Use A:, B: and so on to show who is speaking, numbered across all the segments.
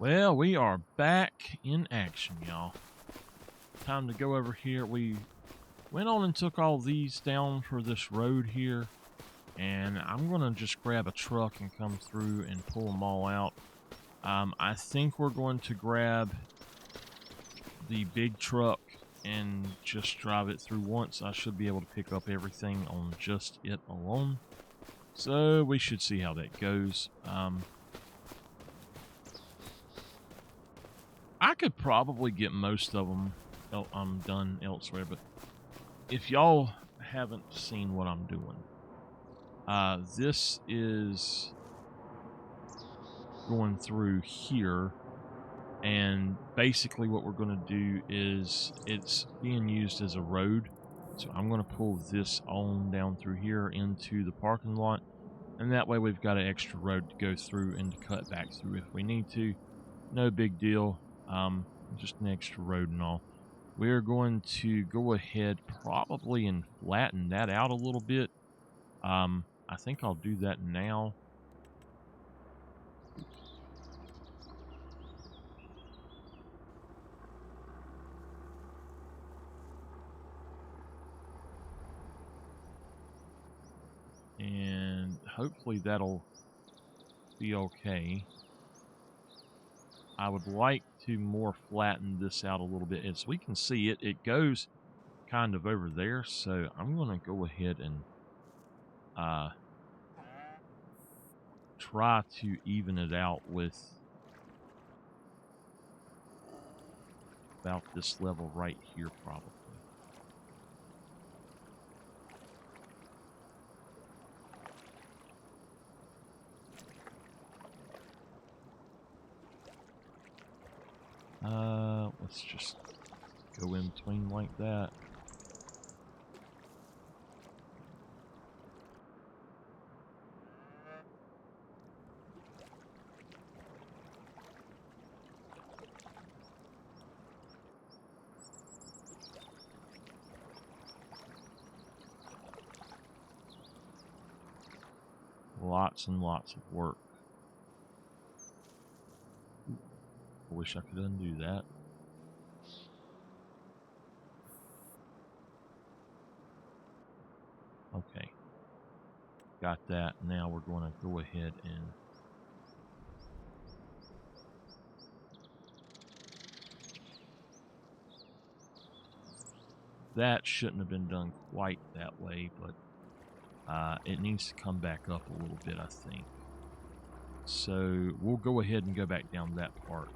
A: Well, we are back in action, y'all. Time to go over here. We went on and took all these down for this road here. And I'm going to just grab a truck and come through and pull them all out. I think we're going to grab the big truck and just drive it through once. I should be able to pick up everything on just it alone. So we should see how that goes. I could probably get most of them done elsewhere, but if y'all haven't seen what I'm doing, this is going through here, and basically what we're going to do is it's being used as a road, so I'm going to pull this on down through here into the parking lot, and that way we've got an extra road to go through and to cut back through if we need to. No big deal. Just an extra road and all. We're going to go ahead probably and flatten that out a little bit. I think I'll do that now. And hopefully that'll be okay. I would like to more flatten this out a little bit. As we can see, it goes kind of over there, so I'm going to go ahead and try to even it out with about this level right here probably. Let's just go in between like that. Lots and lots of work. I wish I could undo that. Okay. Got that. Now we're going to go ahead and that shouldn't have been done quite that way, but it needs to come back up a little bit, I think. So we'll go ahead and go back down that part.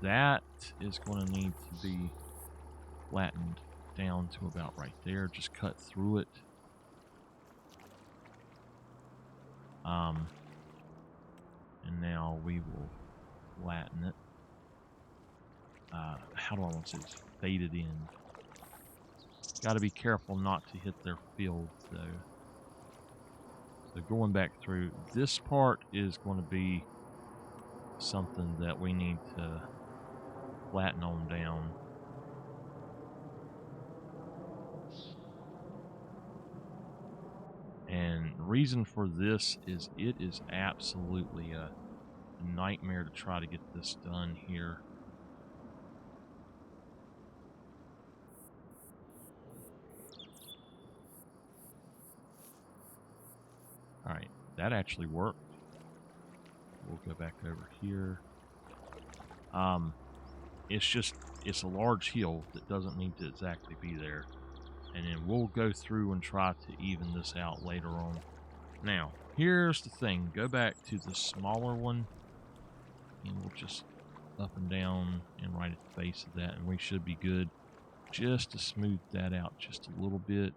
A: That is going to need to be flattened down to about right there. Just cut through it. And now we will flatten it. How do I want to say this? Fade it in. Got to be careful not to hit their field, though. So going back through, this part is going to be something that we need to flatten on down. And the reason for this is it is absolutely a nightmare to try to get this done here. Alright, that actually worked. We'll go back over here. It's a large hill that doesn't need to exactly be there. And then we'll go through and try to even this out later on. Now, here's the thing. Go back to the smaller one. And we'll just up and down and right at the base of that. And we should be good. Just to smooth that out just a little bit.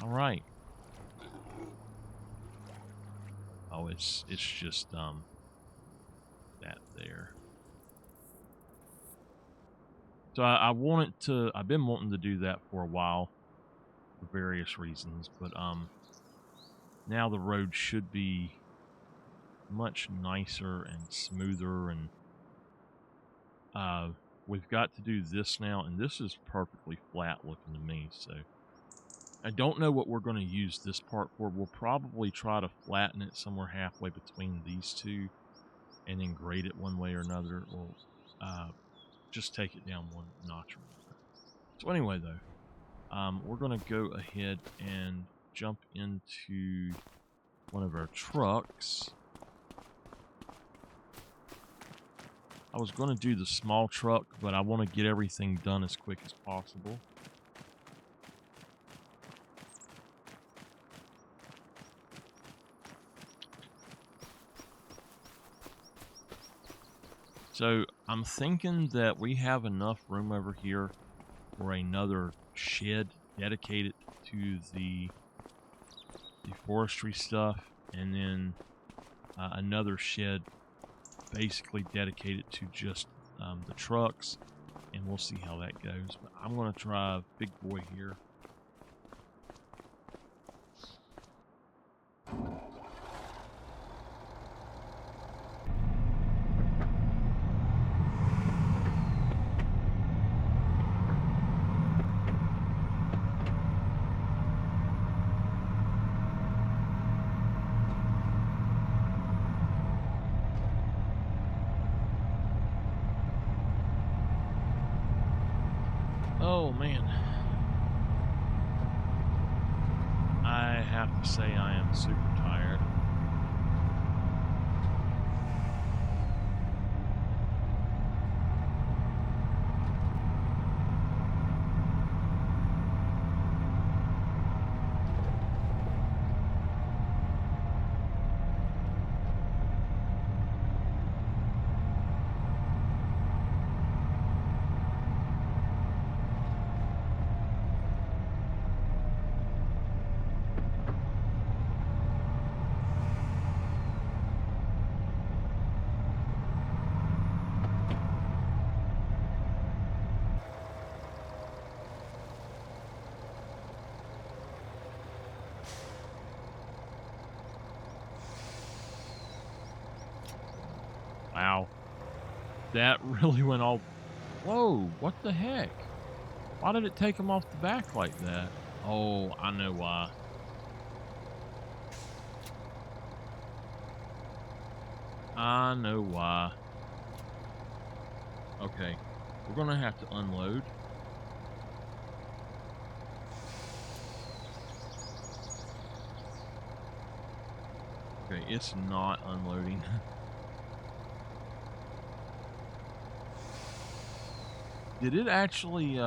A: All right. Oh, it's just that there. So I've been wanting to do that for a while for various reasons, but now the road should be much nicer and smoother, and we've got to do this now, and this is perfectly flat looking to me, so I don't know what we're going to use this part for. We'll probably try to flatten it somewhere halfway between these two and then grade it one way or another. We'll just take it down one notch or another. So anyway, though, we're going to go ahead and jump into one of our trucks. I was going to do the small truck, but I want to get everything done as quick as possible. So I'm thinking that we have enough room over here for another shed dedicated to the forestry stuff, and then another shed basically dedicated to just the trucks, and we'll see how that goes. But I'm going to try big boy here. Oh man, I have to say I am super tired. Wow, that really went all... Whoa, what the heck? Why did it take him off the back like that? Oh, I know why. I know why. Okay, we're gonna have to unload. Okay, it's not unloading. Did it actually,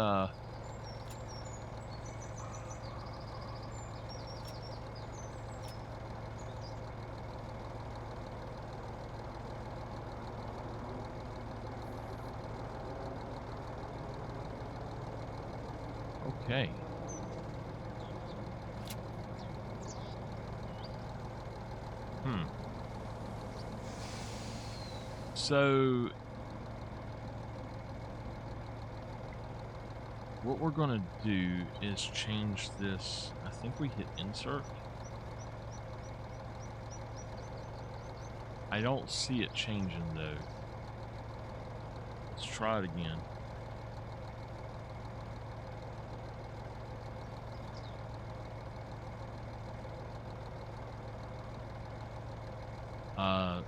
A: okay. So what we're gonna do is change this. I think we hit insert. I don't see it changing though. Let's try it again.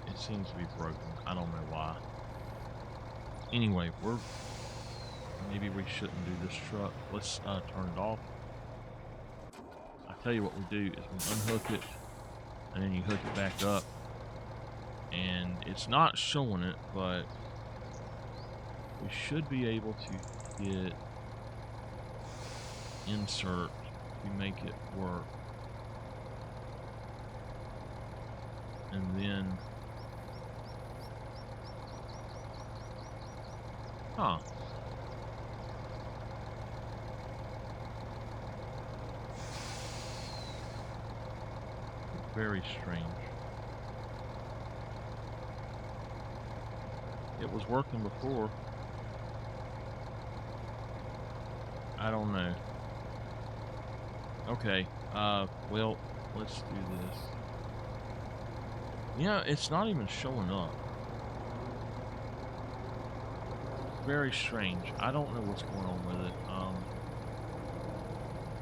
A: It seems to be broken. I don't know why. Anyway, maybe we shouldn't do this truck. Let's turn it off. I tell you what we do is we unhook it, and then you hook it back up. And it's not showing it, but we should be able to hit insert to make it work. And then, huh. Very strange. It was working before. I don't know. Okay, well, let's do this. Yeah, it's not even showing up. Very strange. I don't know what's going on with it.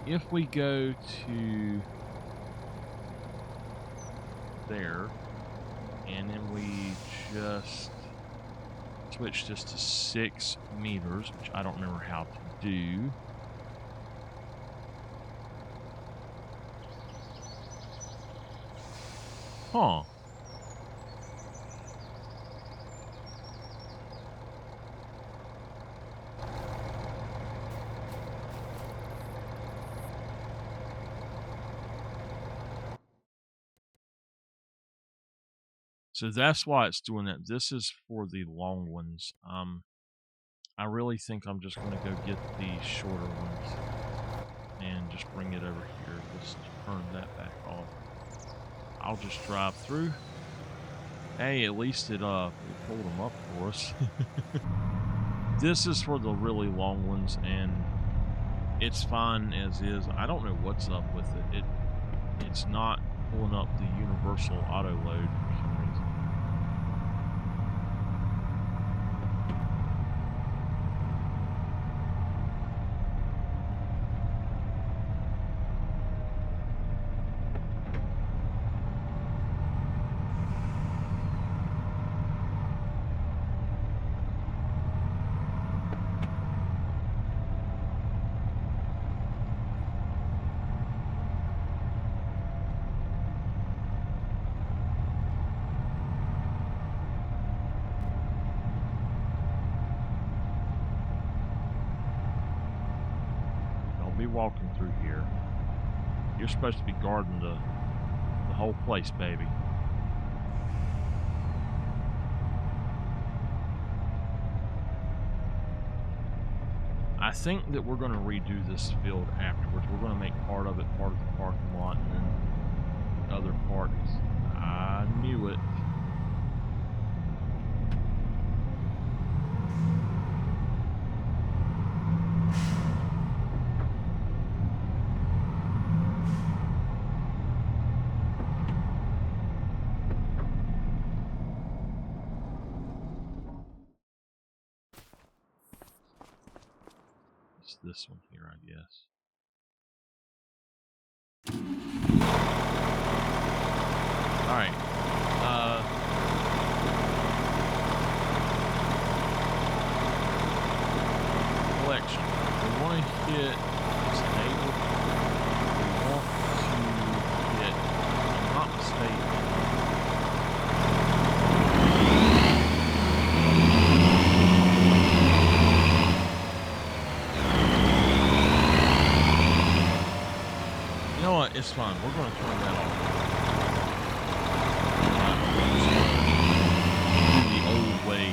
A: If we go to there, and then we just switch this to 6 meters, which I don't remember how to do. Huh. So that's why it's doing that. This is for the long ones. I really think I'm just going to go get the shorter ones and just bring it over here. Let's turn that back off. I'll just drive through. Hey, at least it pulled them up for us. This is for the really long ones, and it's fine as is. I don't know what's up with it. It's not pulling up the universal auto load for some reason. Be walking through here. You're supposed to be guarding the whole place, baby. I think that we're going to redo this field afterwards. We're going to make part of it part of the parking lot, and then the other part is... I knew it. This one here, I guess. All right. Collection. We want to hit this enable. We want to hit, if I'm not mistaken, it's fine. We're going to turn that off. The old way.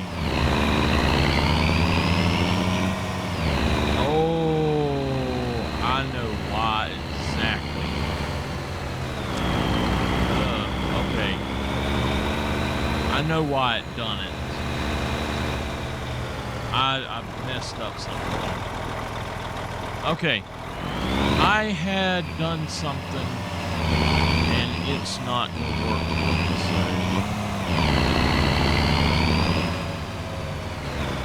A: Oh, I know why exactly. Okay. I know why it done it. I messed up something. Okay. I had done something, and it's not going to work for me, so.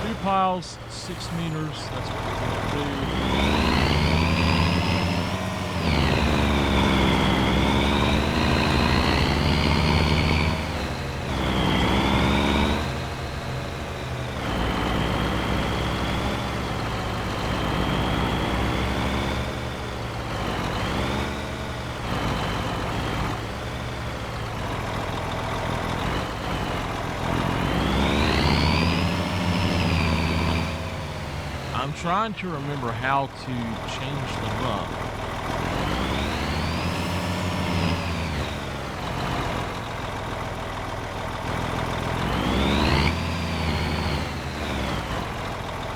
A: 2 piles, 6 meters, that's what we're going to do. I'm trying to remember how to change them up.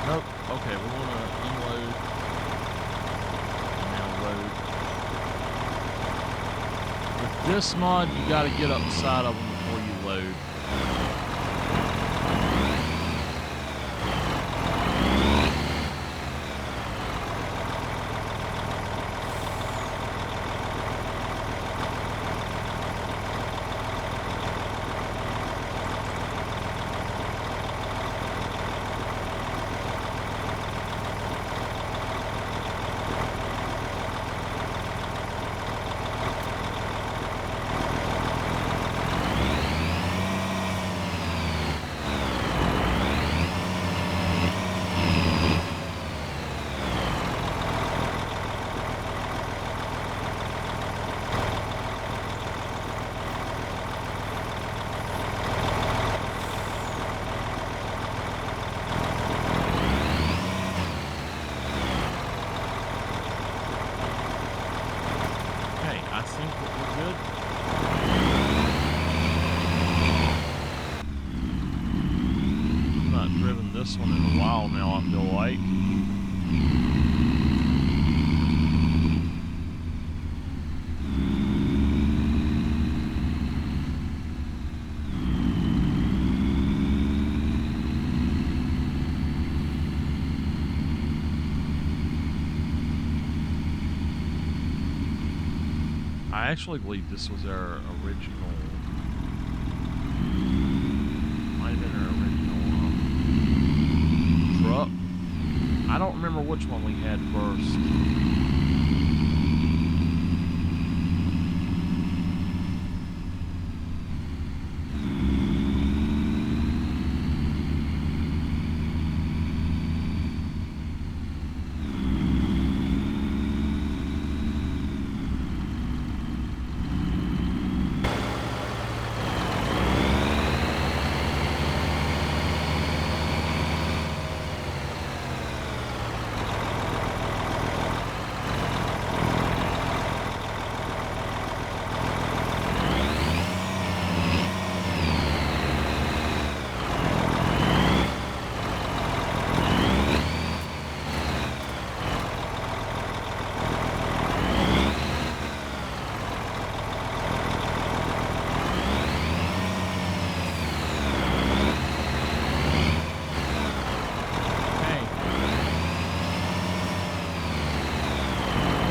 A: Nope. Okay, we're going to unload. And now load. With this mod, you got to get up the side of them before you load. while now, I feel like. I actually believe this was our original, might have been our original truck. I don't remember which one we had first.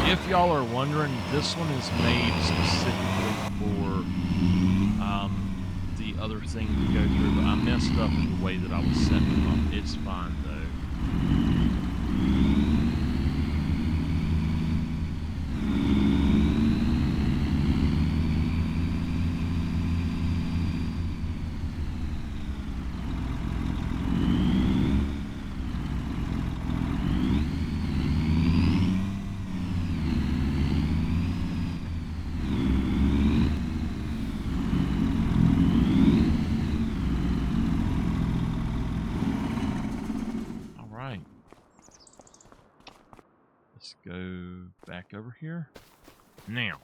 A: If y'all are wondering, this one is made specifically for the other thing to go through, but I messed up in the way that I was setting them up. It's fine though. Let's go back over here. Now,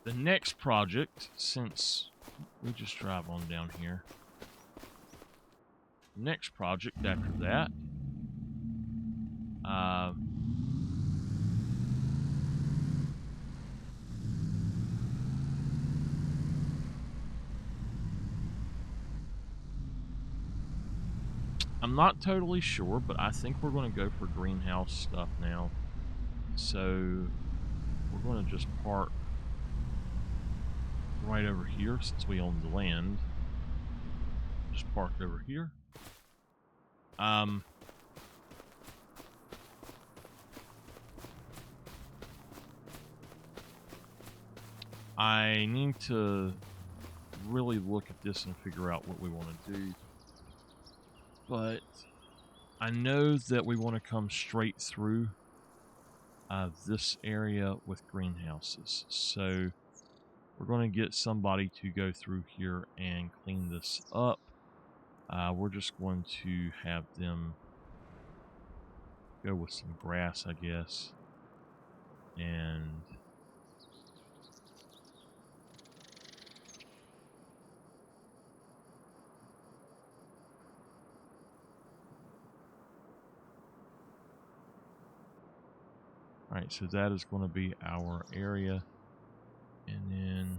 A: the next project, since we just drive on down here, next project after that, I'm not totally sure, but I think we're going to go for greenhouse stuff now. So we're going to just park right over here since we own the land. Just park over here. I need to really look at this and figure out what we want to do. But I know that we want to come straight through this area with greenhouses. So we're going to get somebody to go through here and clean this up. We're just going to have them go with some grass, I guess. And alright, so that is going to be our area. And then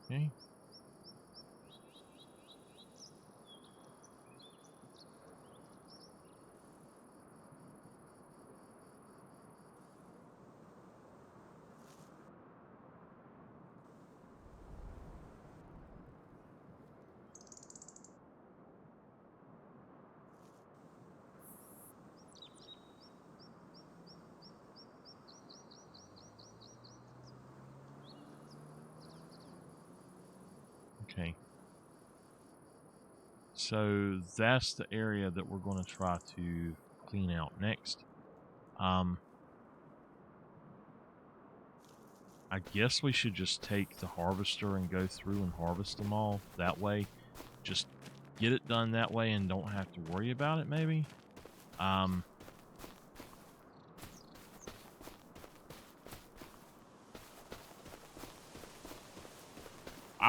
A: okay. Okay. So that's the area that we're going to try to clean out next. I guess we should just take the harvester and go through and harvest them all that way. Just get it done that way and don't have to worry about it, maybe. I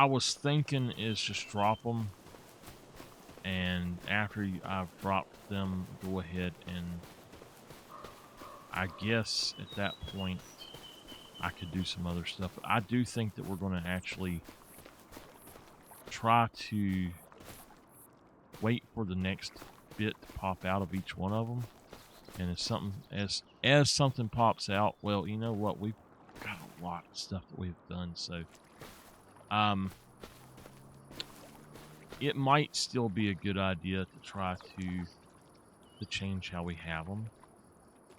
A: was thinking is just drop them, and after I've dropped them, go ahead and I guess at that point I could do some other stuff. But I do think that we're going to actually try to wait for the next bit to pop out of each one of them. And if something as something pops out, well, you know what, we've got a lot of stuff that we've done, so it might still be a good idea to try to change how we have them.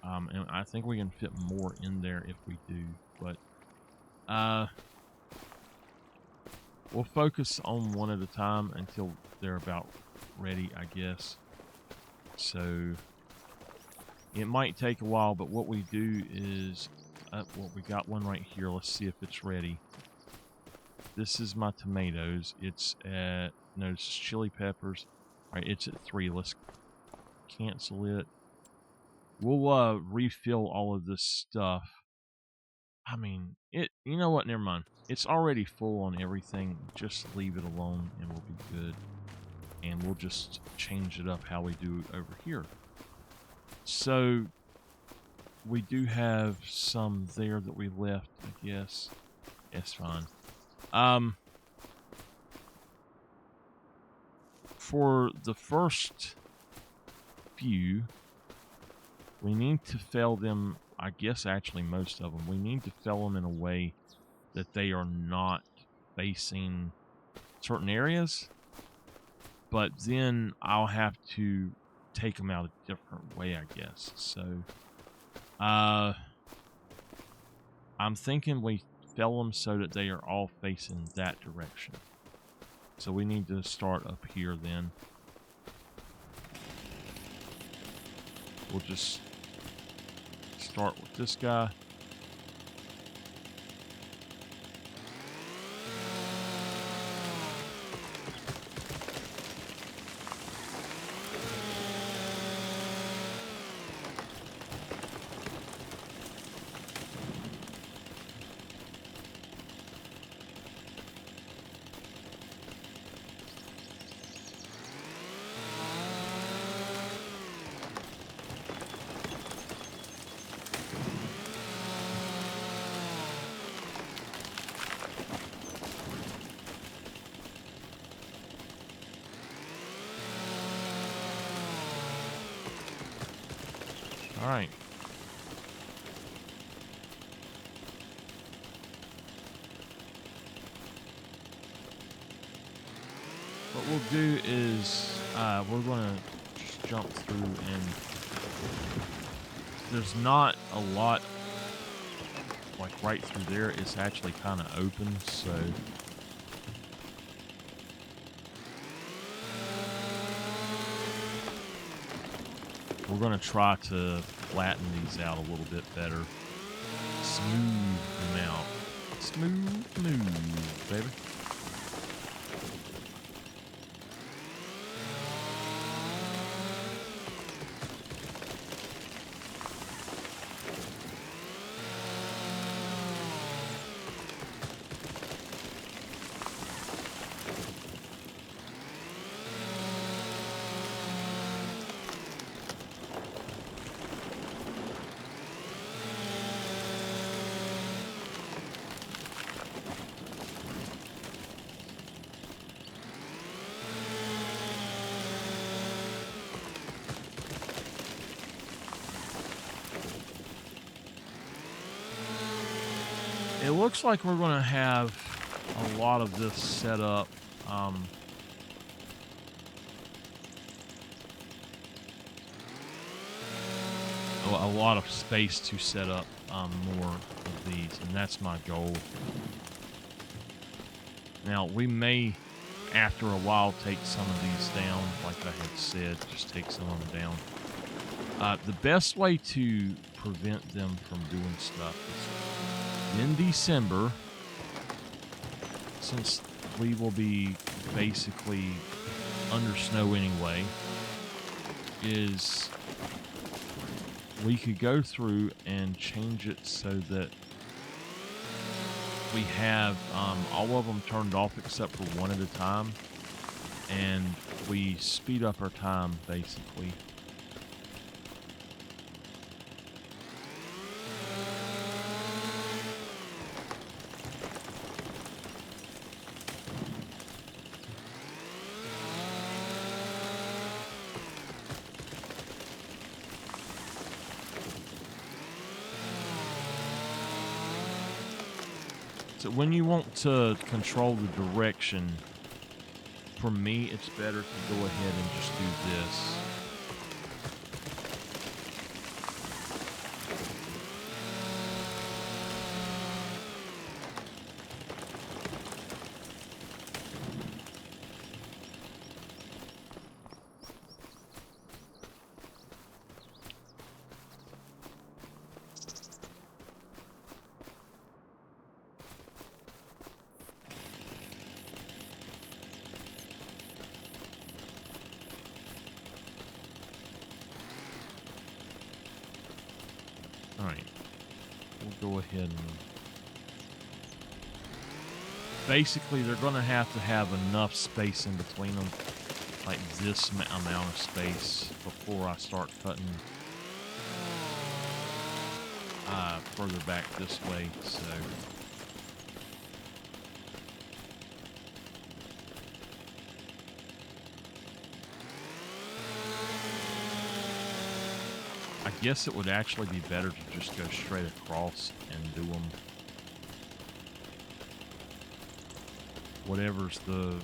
A: And I think we can fit more in there if we do, but we'll focus on one at a time until they're about ready, I guess. So it might take a while, but what we do is, well, we got one right here. Let's see if it's ready. This is my tomatoes. It's at, no, it's chili peppers. All right, it's at 3. Let's cancel it. We'll refill all of this stuff. I mean, you know what? Never mind. It's already full on everything. Just leave it alone and we'll be good. And we'll just change it up how we do over here. So we do have some there that we left, I guess. That's fine. For the first few, we need to fell them, I guess actually most of them, we need to fell them in a way that they are not facing certain areas, but then I'll have to take them out a different way, I guess. So, I'm thinking we fell them so that they are all facing that direction. So we need to start up here then. We'll just start with this guy. All right. What we'll do is we're going to just jump through, and there's not a lot like right through there. It's actually kind of open, so we're going to try to flatten these out a little bit better. Smooth them out. Smooth, baby. It looks like we're going to have a lot of this set up. A lot of space to set up more of these, and that's my goal. Now, we may, after a while, take some of these down, like I had said, just take some of them down. The best way to prevent them from doing stuff is in December, since we will be basically under snow anyway, is we could go through and change it so that we have all of them turned off except for one at a time, and we speed up our time basically. So when you want to control the direction, for me, it's better to go ahead and just do this. All right, we'll go ahead and basically they're going to have enough space in between them, like this amount of space, before I start cutting further back this way. So I guess it would actually be better to just go straight across and do them. Whatever's the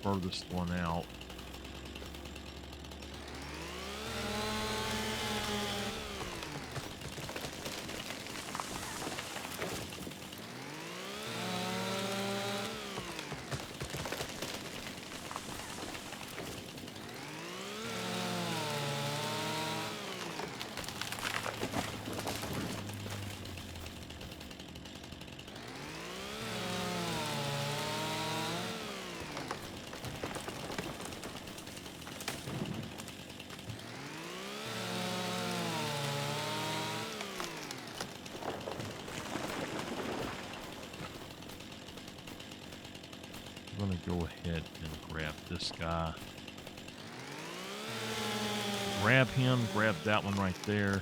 A: furthest one out. I'm going to go ahead and grab this guy. Grab him, grab that one right there.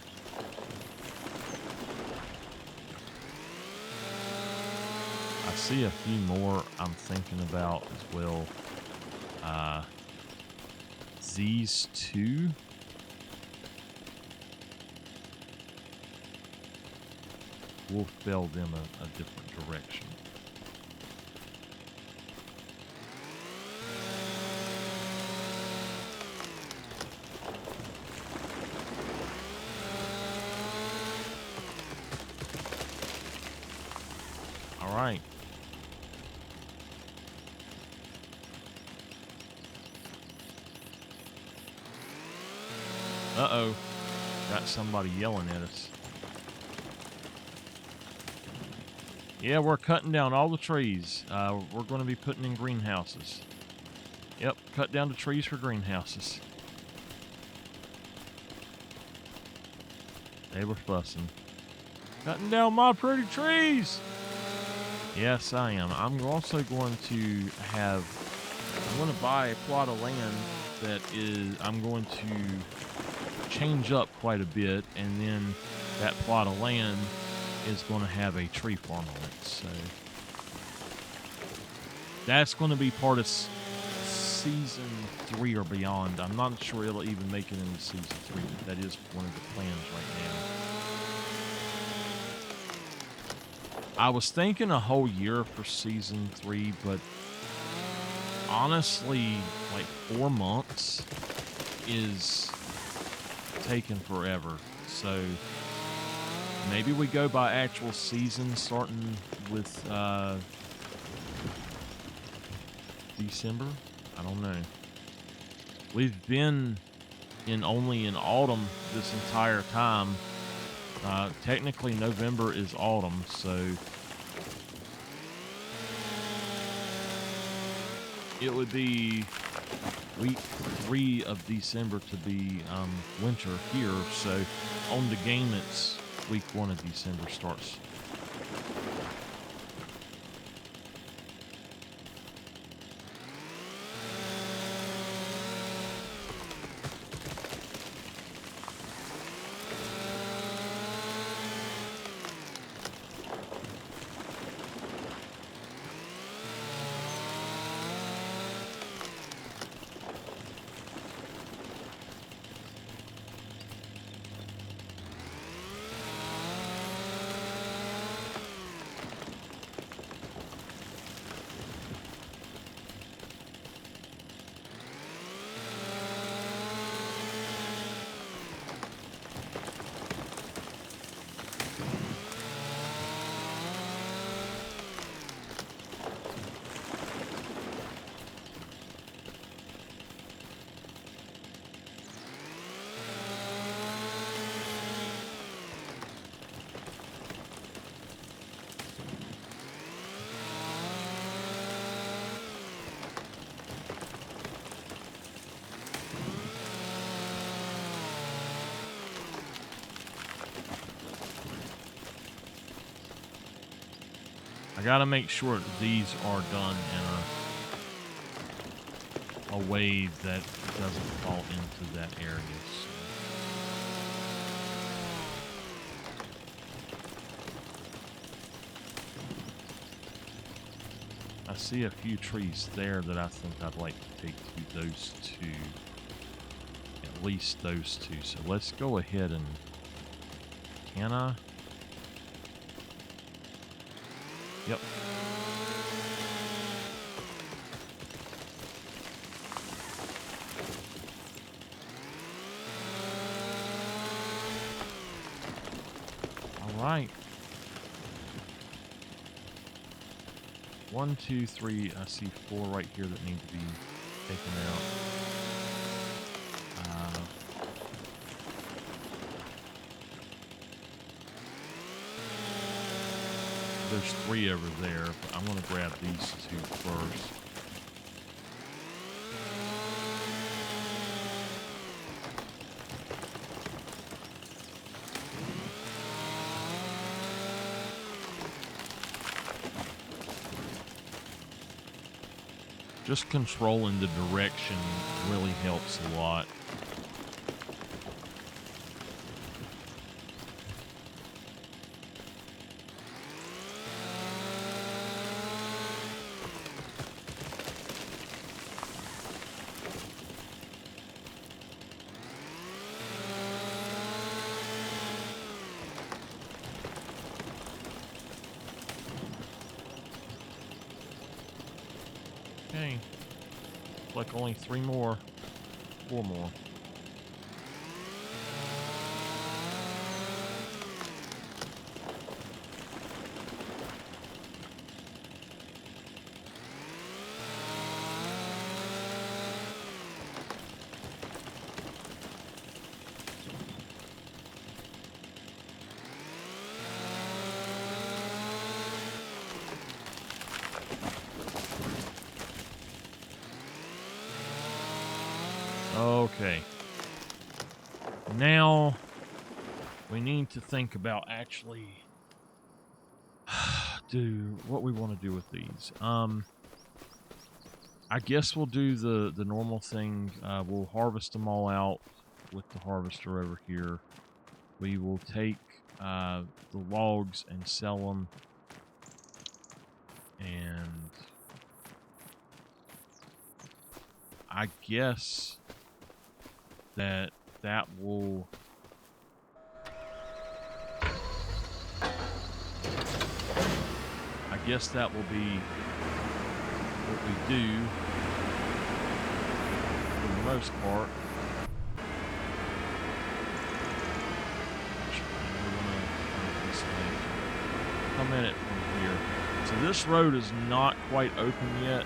A: I see a few more I'm thinking about as well. These two. We'll fill them a different direction. All right. Uh-oh. Got somebody yelling at us. Yeah, we're cutting down all the trees. We're going to be putting in greenhouses. Yep, cut down the trees for greenhouses. They were fussing. Cutting down my pretty trees! Yes, I am. I'm also going to I'm going to buy a plot of land that I'm going to change up quite a bit, and then that plot of land is going to have a tree farm on it. So that's going to be part of season 3 or beyond. I'm not sure it'll even make it into season 3, but that is one of the plans right now. I was thinking a whole year for season 3, but honestly, like 4 months is taking forever. So maybe we go by actual season, starting with December. I don't know. We've been only in autumn this entire time. Technically, November is autumn, so it would be week 3 of December to be winter here. So on the game, it's week 1 of December starts. I gotta make sure that these are done in a way that doesn't fall into that area. So I see a few trees there that I think I'd like to take to those two. At least those two. So let's go ahead and... Can I? Yep. All right. 1, 2, 3. I see 4 right here that need to be taken out. There's 3 over there, but I'm going to grab these 2 first. Just controlling the direction really helps a lot. Okay, like only 3 more, 4 more. Okay. Now we need to think about actually do what we want to do with these. I guess we'll do the normal thing. We'll harvest them all out with the harvester over here. We will take the logs and sell them, and I guess that will... I guess that will be what we do for the most part. Come in it from here. So this road is not quite open yet.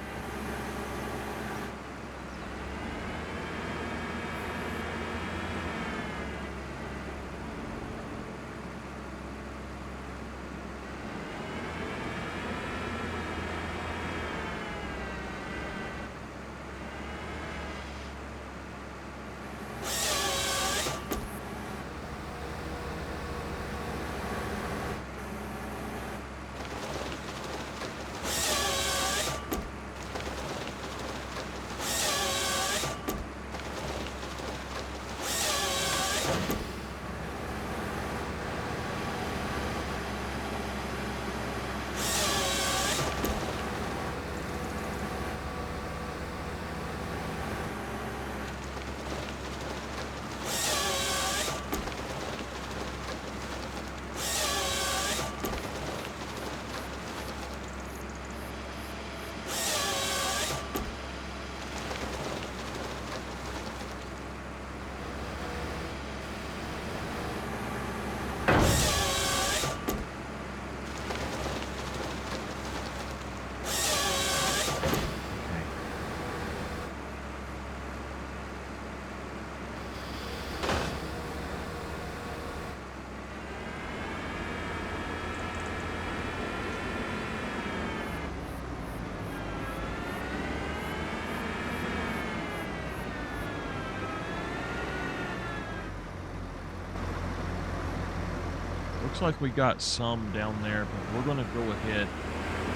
A: Looks like we got some down there, but we're going to go ahead.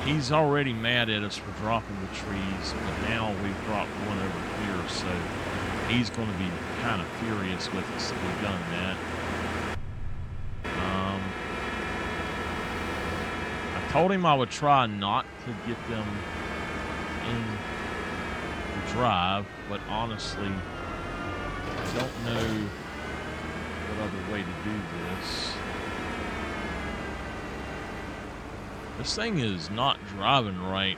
A: He's already mad at us for dropping the trees, but now we've dropped one over here, so he's going to be kind of furious with us that we've done that. I told him I would try not to get them in the drive, but honestly, I don't know what other way to do this. This thing is not driving right.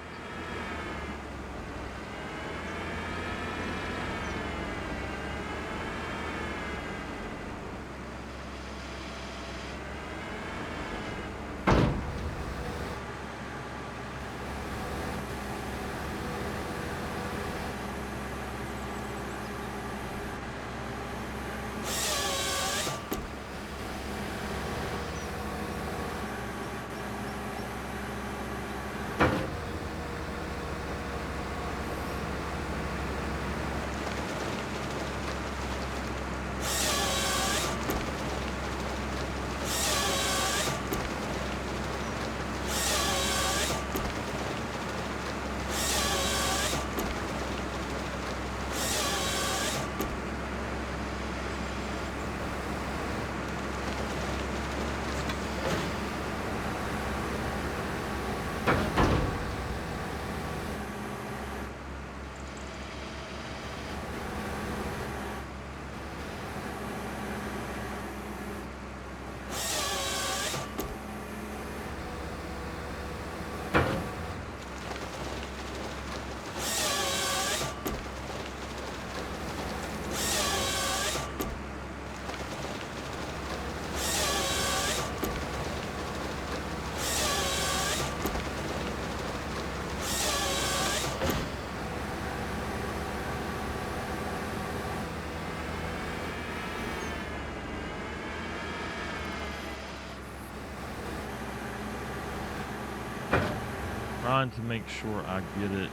A: Trying to make sure I get it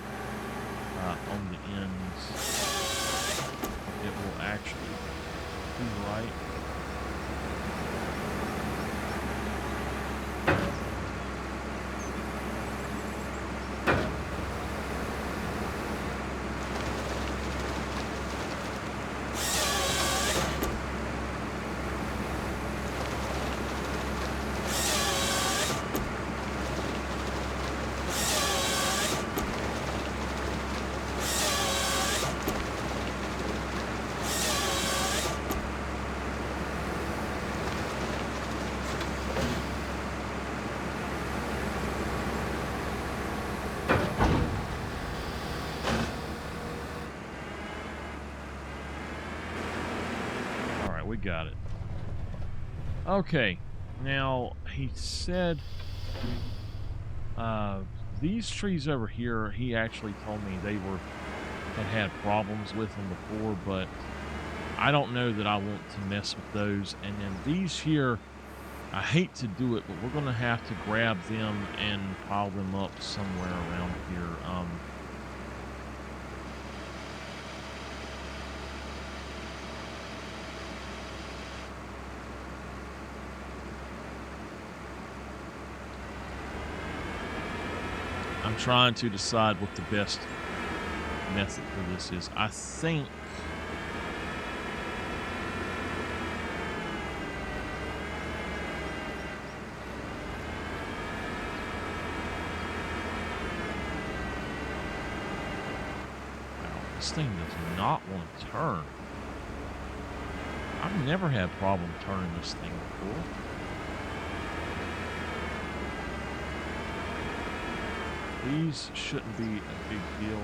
A: on the ends. It will actually be right. We got it. Okay, now he said these trees over here, he actually told me they had problems with them before, but I don't know that I want to mess with those. And then these here, I hate to do it, but we're going to have to grab them and pile them up somewhere around here. I'm trying to decide what the best method for this is. I think this thing does not want to turn. I've never had a problem turning this thing before. These shouldn't be a big deal.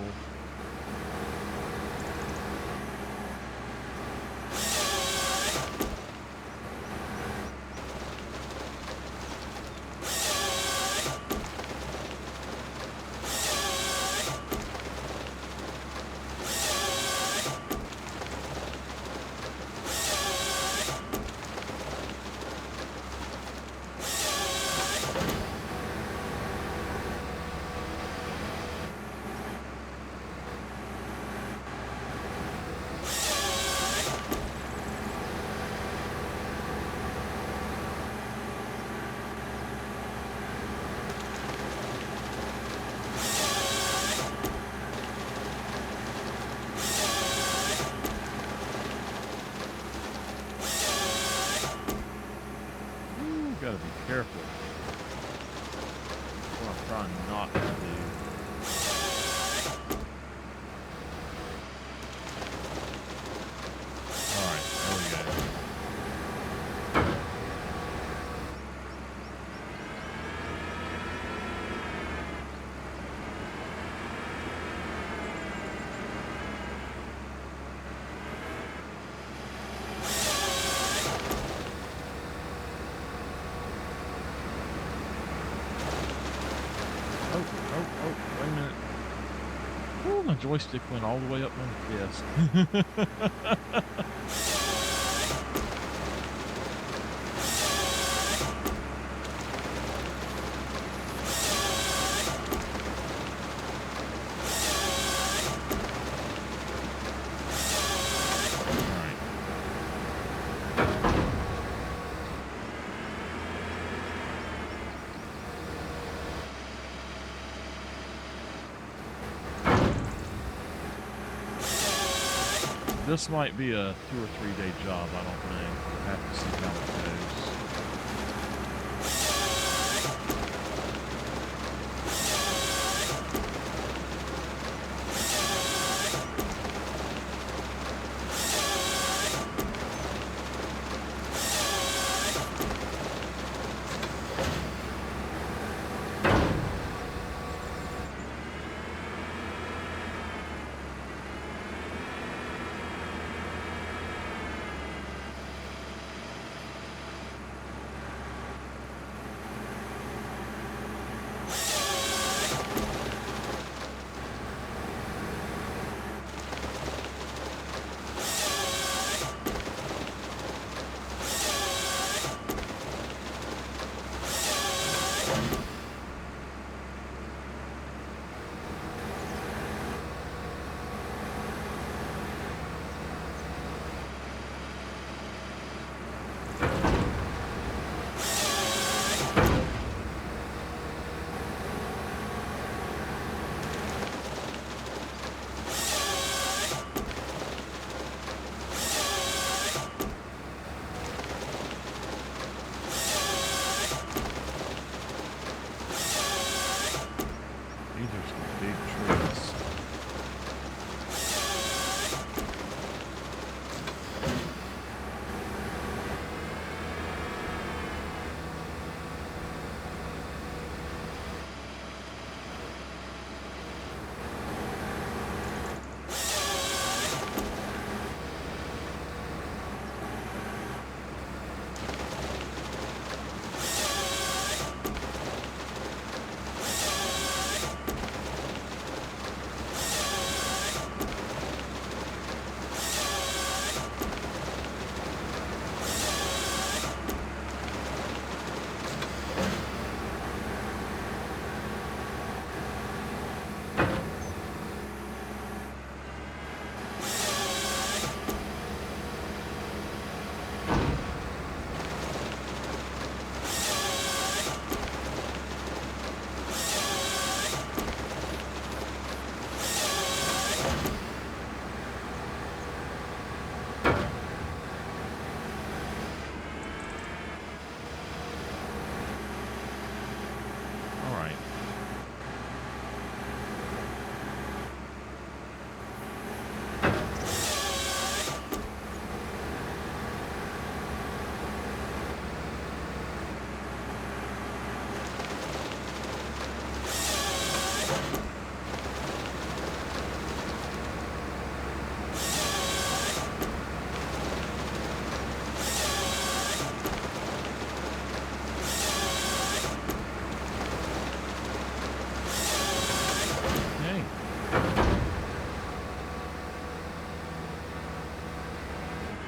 A: careful. That's what I'm trying not to do. Alright, there we go. Oh, wait a minute. Oh, my joystick went all the way up my desk. Alright. This might be a 2 or 3 day job, I don't know. We'll have to see how it goes. These are some big trees.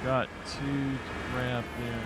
A: Got 2 to grab in.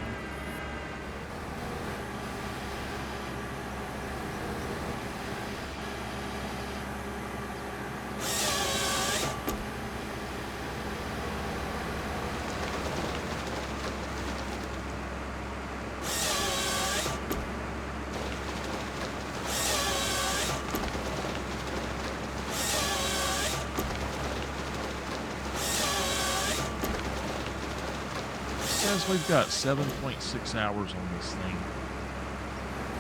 A: We've got 7.6 hours on this thing.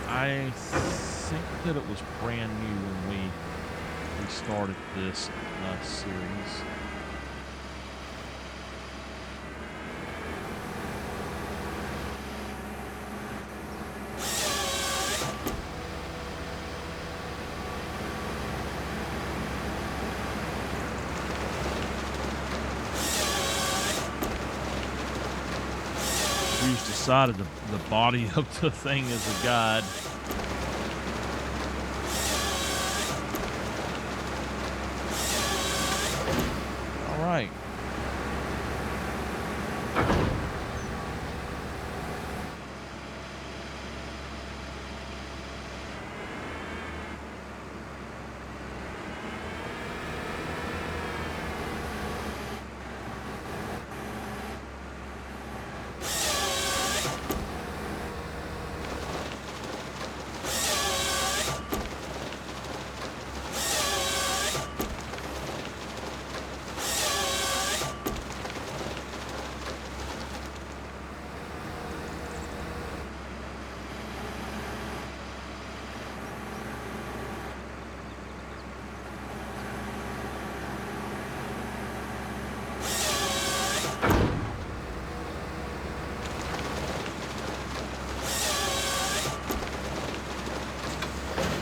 A: I think that it was brand new when we started this series. Used the side of the body of the thing as a guide. All right.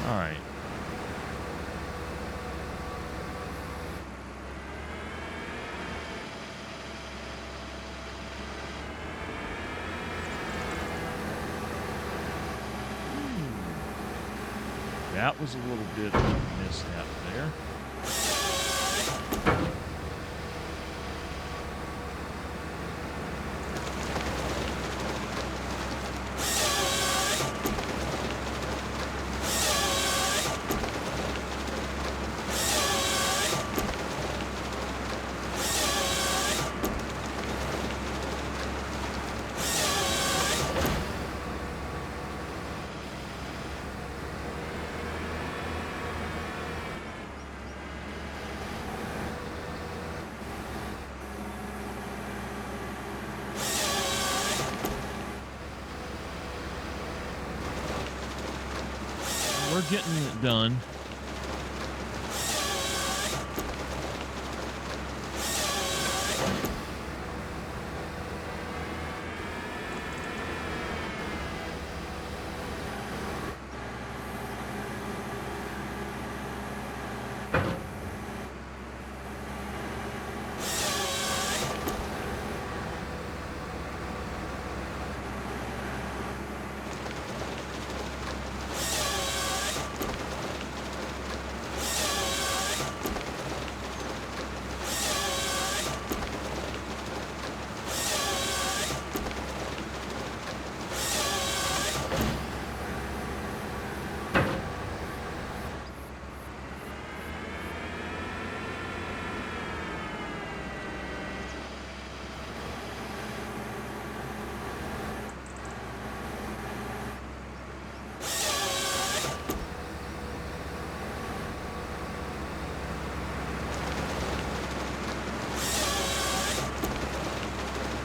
A: All right. That was a little bit of a mishap there. We're getting it done.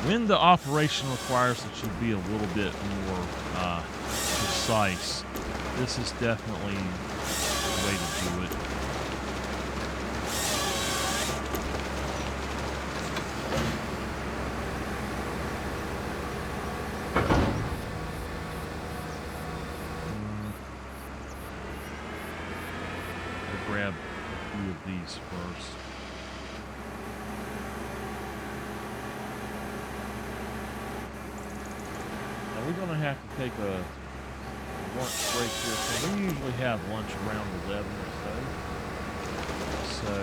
A: When the operation requires that you be a little bit more precise, this is definitely the way to do it. I'll grab a few of these first. We're going to have to take a lunch break here. So we usually have lunch around 11 or so. So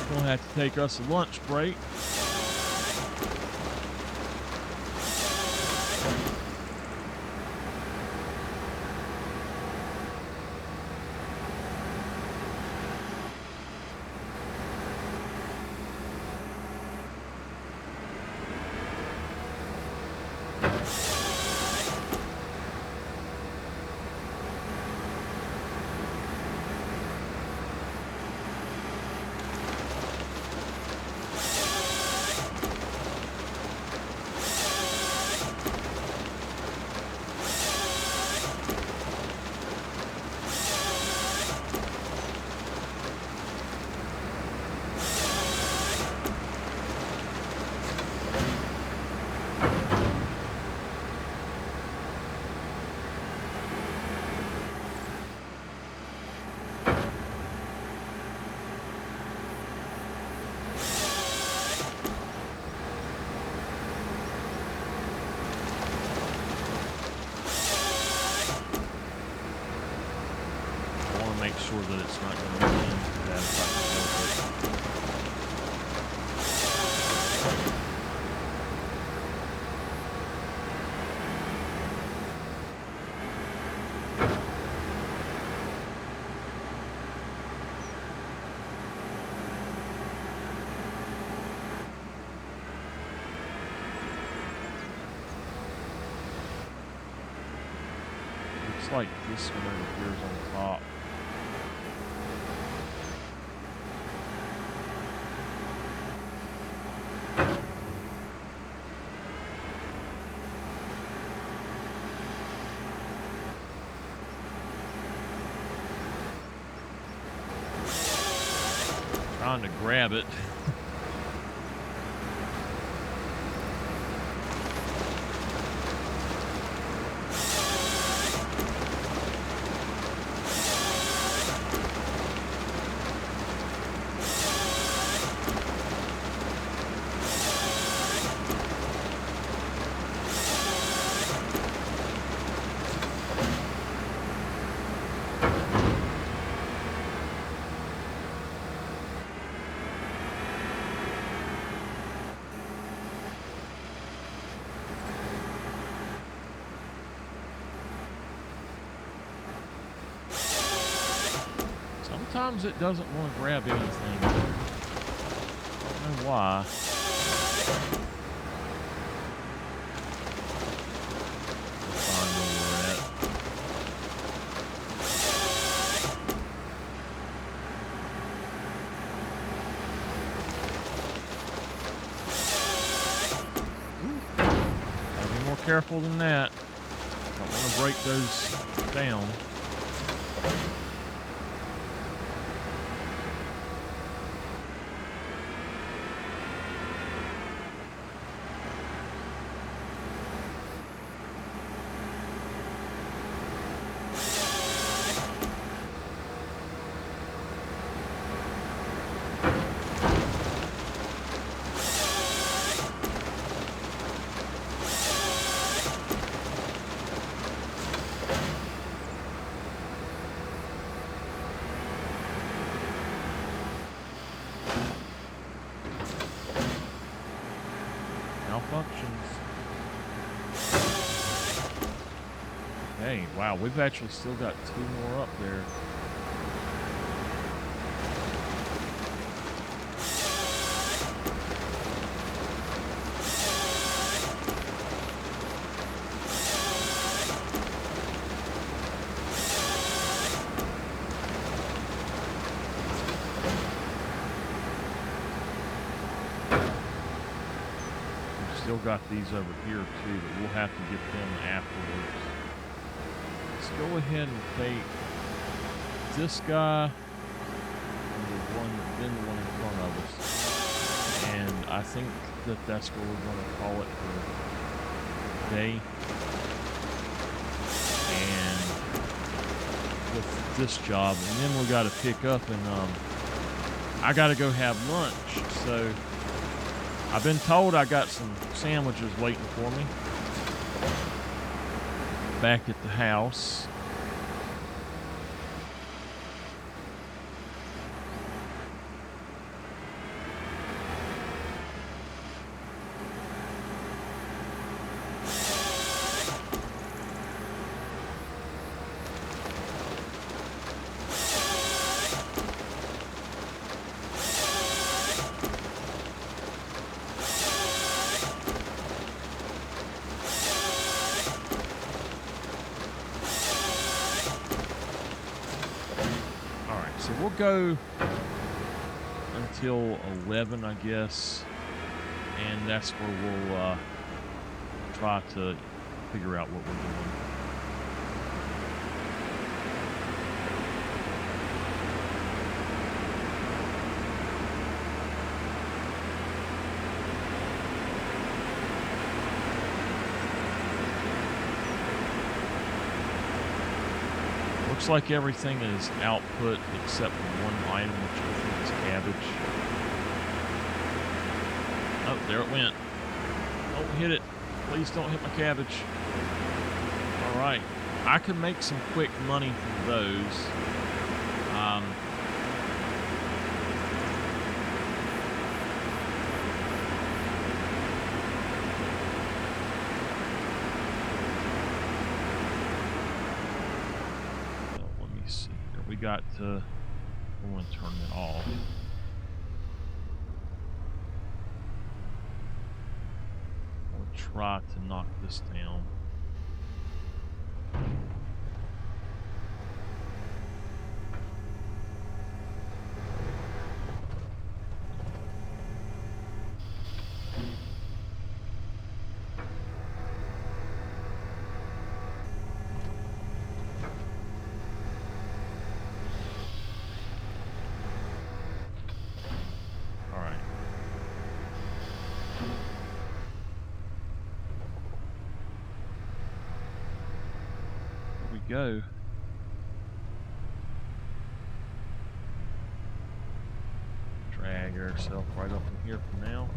A: we're going to have to take us a lunch break. sure that it's not going to run into that if I can help it. Looks like this one over here is on top. Trying to grab it. Sometimes it doesn't want to grab anything. I don't know why. We'll find where we're at. Gotta be more careful than that. Don't want to break those down. Malfunctions. Hey, wow, we've actually still got 2 more up there. Still got these over here too, but we'll have to get them afterwards. Let's go ahead and take this guy and the one in front of us. And I think that that's what we're going to call it for today. And with this job, and then we got to pick up and I got to go have lunch. So I've been told I got some sandwiches waiting for me back at the house. So we'll go until 11, I guess, and that's where we'll try to figure out what we're doing. Looks like everything is output except for one item, which I think is cabbage. Oh, there it went. Don't hit it. Please don't hit my cabbage. All right. I could make some quick money from those. we got to... I'm going to turn it off. We'll try to knock this down. Go. Drag ourselves right up in here for now.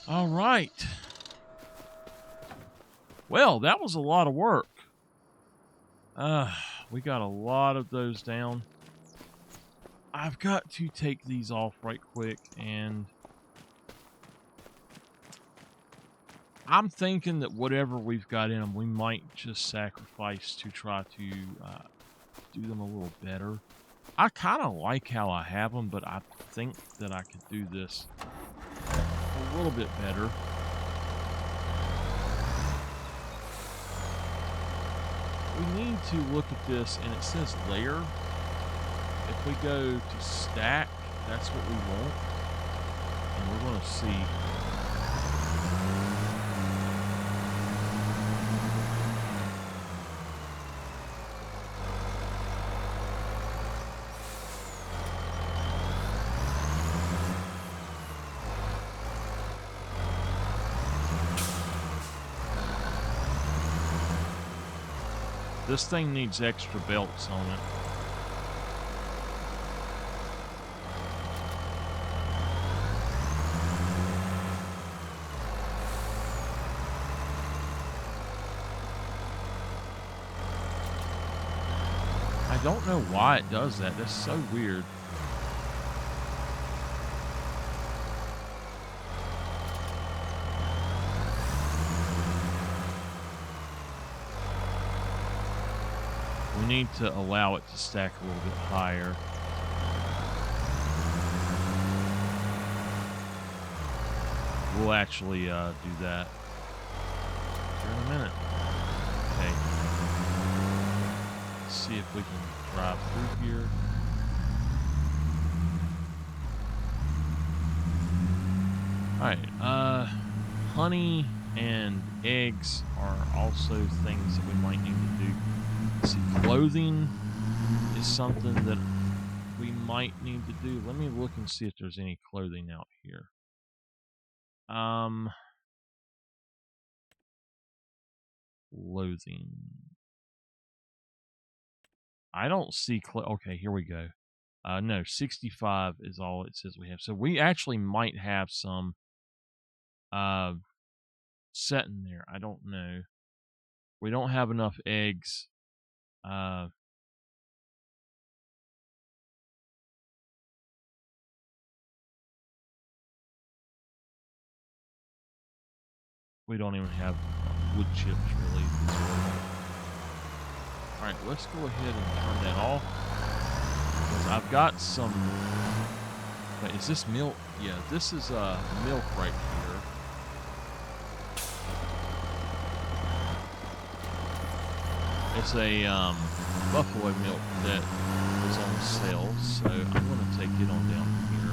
A: All right. Well, that was a lot of work. We got a lot of those down. I've got to take these off right quick, and I'm thinking that whatever we've got in them, we might just sacrifice to try to do them a little better. I kind of like how I have them, but I think that I could do this a little bit better. We need to look at this, and it says layer. If we go to stack, that's what we want. And we're going to see. This thing needs extra belts on it. I don't know why it does that. That's so weird. We need to allow it to stack a little bit higher. We'll actually do that here in a minute. Okay. Let's see if we can drive through here. Alright, honey and eggs are also things that we might need to do. See, clothing is something that we might need to do. Let me look and see if there's any clothing out here. Clothing. I don't see okay, here we go. No, 65 is all it says we have. So we actually might have some set in there. I don't know. We don't have enough eggs. We don't even have wood chips, really. Alright, let's go ahead and turn that off. Because I've got some... Wait, is this milk? Yeah, this is milk right here. It's a buffalo milk that was on sale, so I'm going to take it on down here.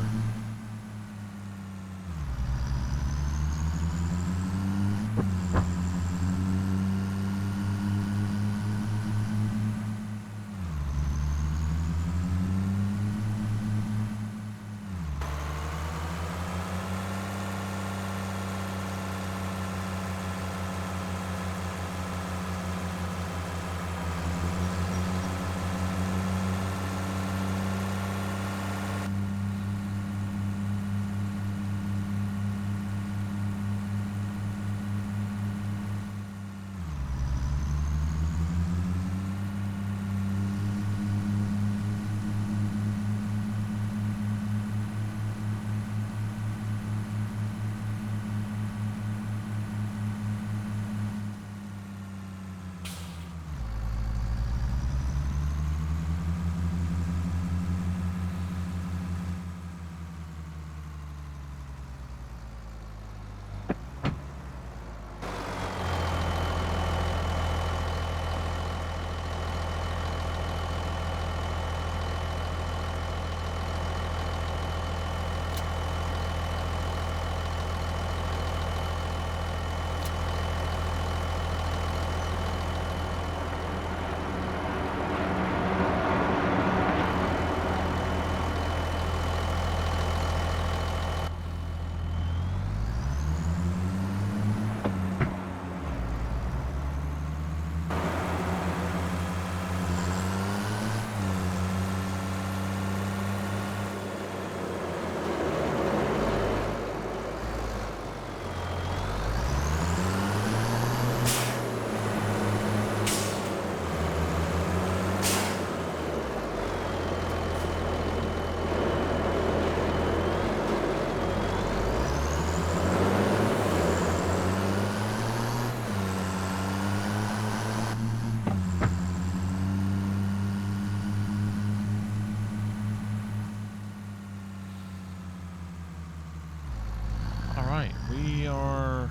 A: Alright, we are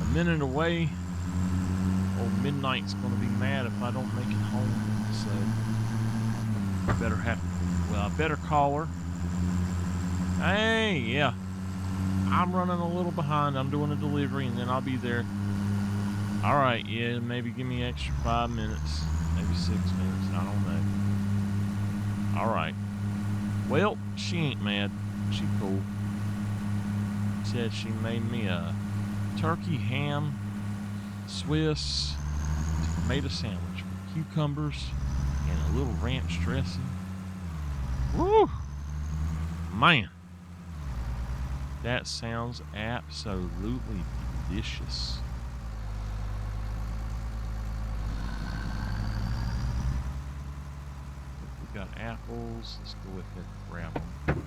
A: a minute away. Old Midnight's gonna be mad if I don't make it home, so I better call her. Hey, yeah. I'm running a little behind. I'm doing a delivery and then I'll be there. Alright, yeah, maybe give me an extra 5 minutes. Maybe 6 minutes. I don't know. Alright. Well, she ain't mad. She cool. Said she made me a turkey ham Swiss tomato sandwich with cucumbers and a little ranch dressing. Woo! Man, that sounds absolutely delicious. We got apples. Let's go ahead and grab them.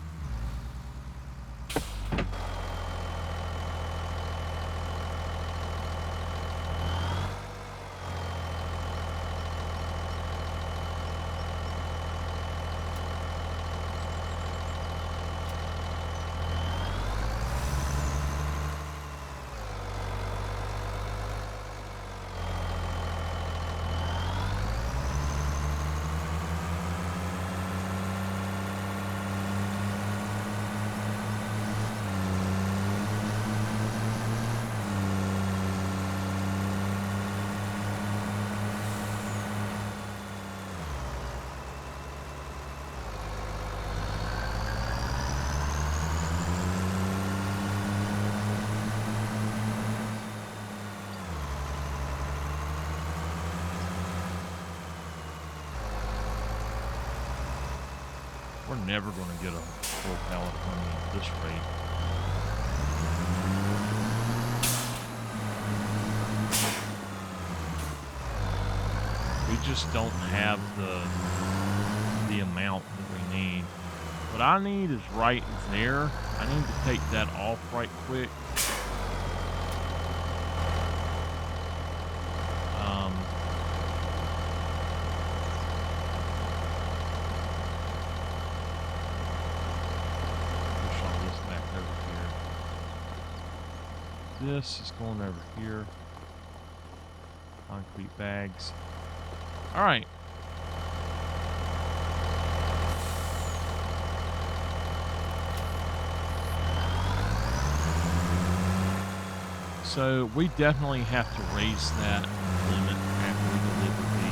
A: We're never going to get a full pallet of honey at this rate. We just don't have the amount that we need. What I need is right there. I need to take that off right quick. This is going over here. Concrete bags. All right. So we definitely have to raise that limit after we deliver these.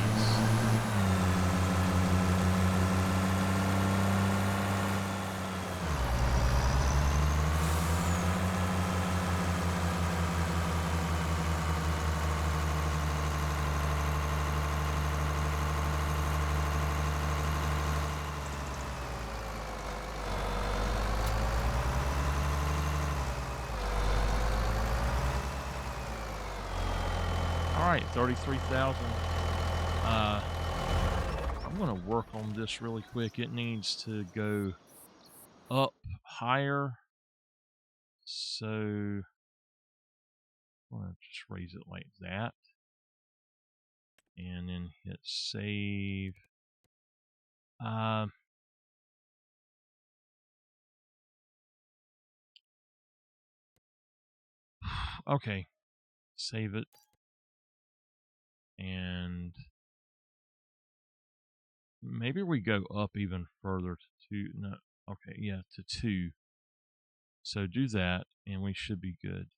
A: All right, 33,000. I'm going to work on this really quick. It needs to go up higher. So I'm going to just raise it like that. And then hit save. Okay, save it. And maybe we go up even further to 2. No, okay, yeah, to 2. So do that, and we should be good.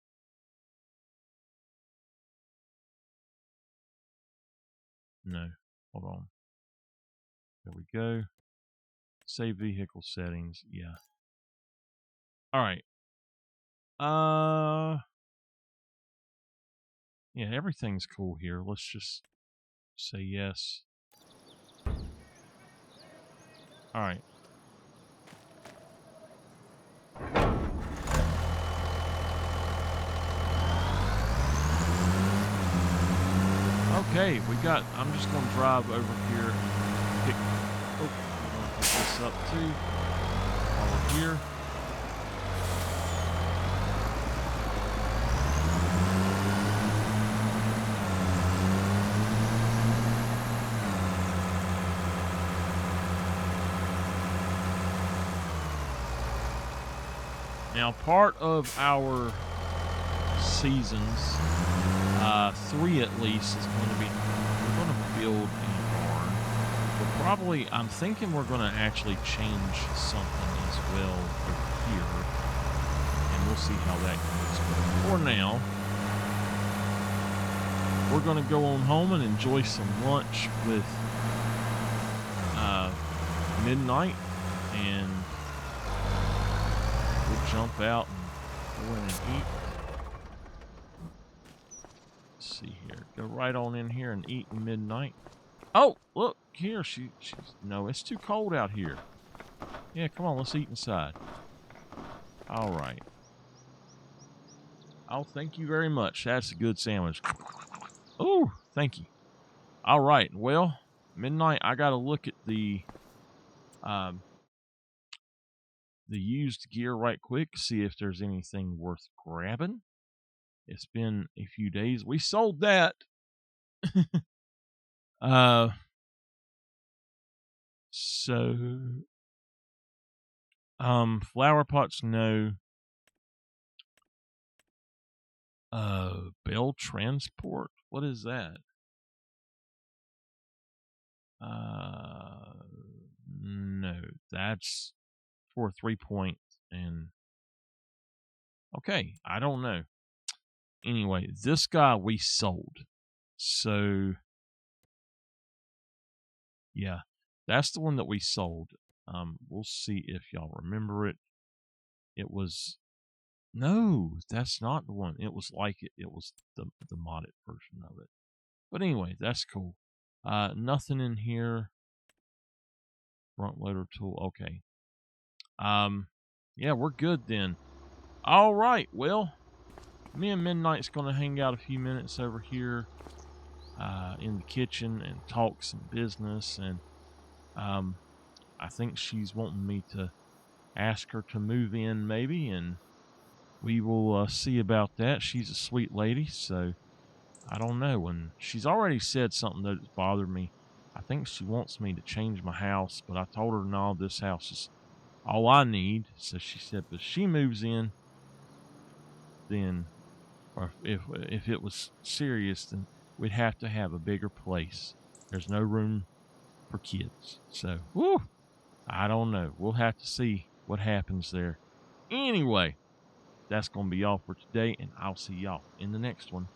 A: No, hold on. There we go. Save vehicle settings. Yeah. All right. Yeah, everything's cool here. Let's just say yes. All right. Okay, I'm just going to drive over here and pick this up too. All here. Now, part of our seasons. 3 at least is going to be, we're going to build a barn. We're probably, I'm thinking we're going to actually change something as well over here. And we'll see how that goes. But for now, we're going to go on home and enjoy some lunch with Midnight, and we'll jump out and go in and eat. Let's see here. Go right on in here and eat Midnight. Oh, look here. She's no, it's too cold out here. Yeah, come on, let's eat inside. All right. Oh, thank you very much. That's a good sandwich. Oh, thank you. All right. Well, Midnight, I got to look at the used gear right quick, see if there's anything worth grabbing. It's been a few days. We sold that. So flower pots, no. Bell transport, what is that? No, that's for 3-point and okay, I don't know. Anyway, this guy we sold. So yeah, that's the one that we sold. We'll see if y'all remember it. It was, no, that's not the one. It was like it. It was the modded version of it. But anyway, that's cool. Nothing in here. Front loader tool. Okay. Yeah, we're good then. All right. Well, me and Midnight's gonna hang out a few minutes over here in the kitchen and talk some business. And I think she's wanting me to ask her to move in, maybe, and we will see about that. She's a sweet lady, so I don't know. And she's already said something that's bothered me. I think she wants me to change my house, but I told her, no, this house is all I need. So she said, if she moves in, then, or if it was serious, then we'd have to have a bigger place. There's no room for kids. So, whew, I don't know. We'll have to see what happens there. Anyway, that's going to be all for today, and I'll see y'all in the next one.